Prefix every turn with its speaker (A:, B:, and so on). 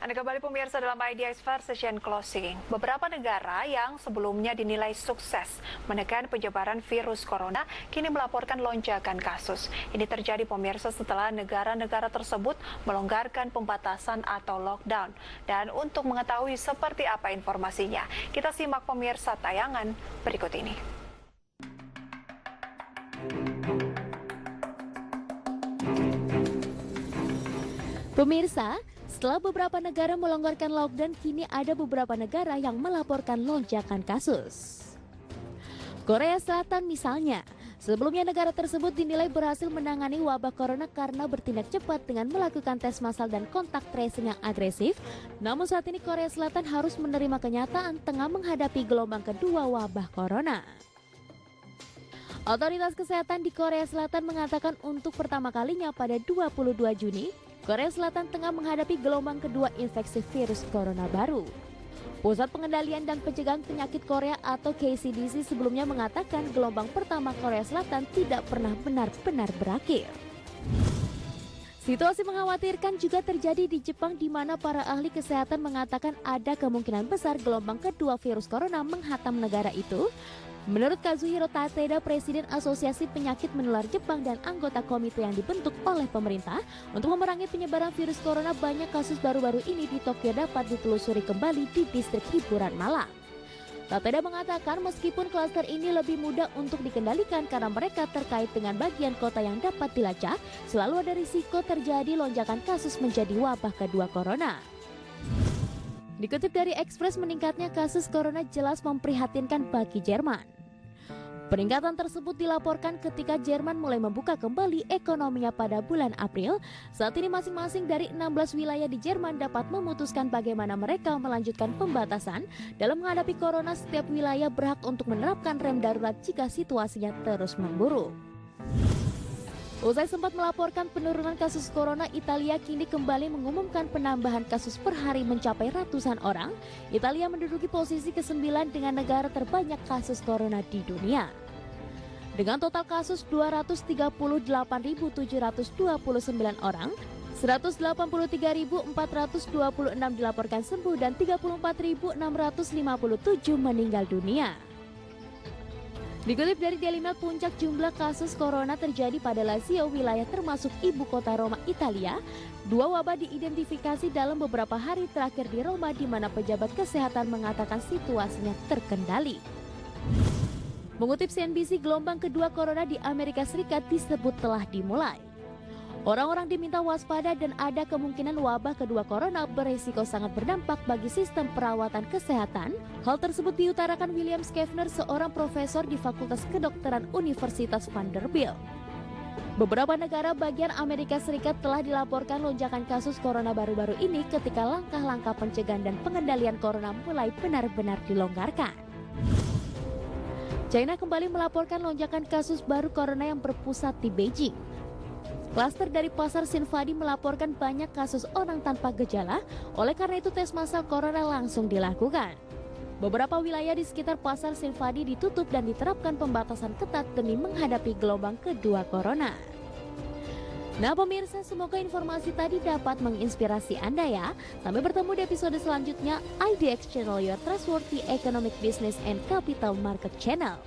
A: Anda kembali pemirsa dalam IDX Session Closing. Beberapa negara yang sebelumnya dinilai sukses menekan penyebaran virus corona kini melaporkan lonjakan kasus. Ini terjadi pemirsa setelah negara-negara tersebut melonggarkan pembatasan atau lockdown. Dan untuk mengetahui seperti apa informasinya, kita simak pemirsa tayangan berikut ini.
B: Pemirsa, setelah beberapa negara melonggarkan lockdown, kini ada beberapa negara yang melaporkan lonjakan kasus. Korea Selatan misalnya, sebelumnya negara tersebut dinilai berhasil menangani wabah corona karena bertindak cepat dengan melakukan tes massal dan kontak tracing yang agresif. Namun saat ini Korea Selatan harus menerima kenyataan tengah menghadapi gelombang kedua wabah corona. Otoritas kesehatan di Korea Selatan mengatakan untuk pertama kalinya pada 22 Juni, Korea Selatan tengah menghadapi gelombang kedua infeksi virus corona baru. Pusat Pengendalian dan Pencegahan Penyakit Korea atau KCDC sebelumnya mengatakan gelombang pertama Korea Selatan tidak pernah benar-benar berakhir. Situasi mengkhawatirkan juga terjadi di Jepang di mana para ahli kesehatan mengatakan ada kemungkinan besar gelombang kedua virus corona menghantam negara itu. Menurut Kazuhiro Takeda, Presiden Asosiasi Penyakit Menular Jepang dan anggota komite yang dibentuk oleh pemerintah untuk memerangi penyebaran virus corona, banyak kasus baru-baru ini di Tokyo dapat ditelusuri kembali di distrik hiburan malam. Takeda mengatakan meskipun klaster ini lebih mudah untuk dikendalikan karena mereka terkait dengan bagian kota yang dapat dilacak, selalu ada risiko terjadi lonjakan kasus menjadi wabah kedua corona. Dikutip dari Express, meningkatnya kasus corona jelas memprihatinkan bagi Jerman. Peningkatan tersebut dilaporkan ketika Jerman mulai membuka kembali ekonominya pada bulan April. Saat ini masing-masing dari 16 wilayah di Jerman dapat memutuskan bagaimana mereka melanjutkan pembatasan. Dalam menghadapi corona, setiap wilayah berhak untuk menerapkan rem darurat jika situasinya terus memburuk. Usai sempat melaporkan penurunan kasus corona, Italia kini kembali mengumumkan penambahan kasus per hari mencapai ratusan orang. Italia menduduki posisi ke-9 dengan negara terbanyak kasus corona di dunia. Dengan total kasus 238.729 orang, 183.426 dilaporkan sembuh dan 34.657 meninggal dunia. Dikutip dari Daily Mail, puncak jumlah kasus corona terjadi pada Lazio, wilayah termasuk ibu kota Roma, Italia. Dua wabah diidentifikasi dalam beberapa hari terakhir di Roma, di mana pejabat kesehatan mengatakan situasinya terkendali. Mengutip CNBC, gelombang kedua corona di Amerika Serikat disebut telah dimulai. Orang-orang diminta waspada dan ada kemungkinan wabah kedua corona berisiko sangat berdampak bagi sistem perawatan kesehatan. Hal tersebut diutarakan William Schaffner, seorang profesor di Fakultas Kedokteran Universitas Vanderbilt. Beberapa negara bagian Amerika Serikat telah dilaporkan lonjakan kasus corona baru-baru ini ketika langkah-langkah pencegahan dan pengendalian corona mulai benar-benar dilonggarkan. China kembali melaporkan lonjakan kasus baru corona yang berpusat di Beijing. Klaster dari pasar Xinfadi melaporkan banyak kasus orang tanpa gejala, oleh karena itu tes massal corona langsung dilakukan. Beberapa wilayah di sekitar pasar Xinfadi ditutup dan diterapkan pembatasan ketat demi menghadapi gelombang kedua corona. Nah pemirsa, semoga informasi tadi dapat menginspirasi Anda ya. Sampai bertemu di episode selanjutnya IDX Channel, your trustworthy economic business and capital market channel.